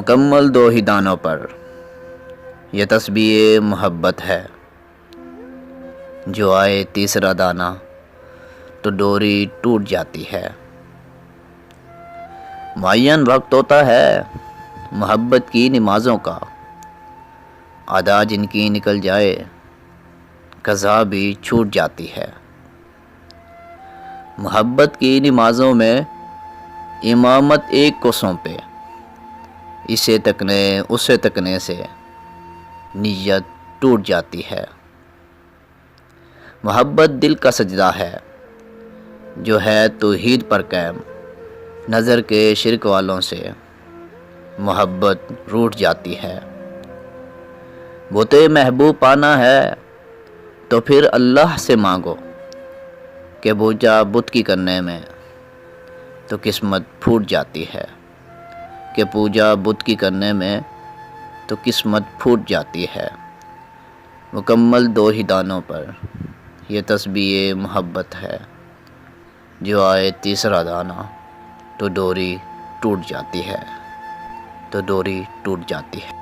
مکمل دو ہی دانوں پر یہ تسبیح محبت ہے، جو آئے تیسرا دانہ تو ڈوری ٹوٹ جاتی ہے۔ معین وقت ہوتا ہے محبت کی نمازوں کا، ادا جن کی نکل جائے قضا بھی چھوٹ جاتی ہے۔ محبت کی نمازوں میں امامت ایک کو سونپے، اسے تکنے اسے تکنے سے نیت ٹوٹ جاتی ہے۔ محبت دل کا سجدہ ہے، جو ہے توحید پر قائم، نظر کے شرک والوں سے محبت روٹھ جاتی ہے۔ بت محبوب پانا ہے تو پھر اللہ سے مانگو، کہ پوجا بت کی کرنے میں تو قسمت پھوٹ جاتی ہے، کہ پوجا بت کی کرنے میں تو قسمت پھوٹ جاتی ہے۔ مکمل دو ہی دانوں پر یہ تسبیح محبت ہے، جو آئے تیسرا دانہ تو ڈوری ٹوٹ جاتی ہے، تو ڈوری ٹوٹ جاتی ہے۔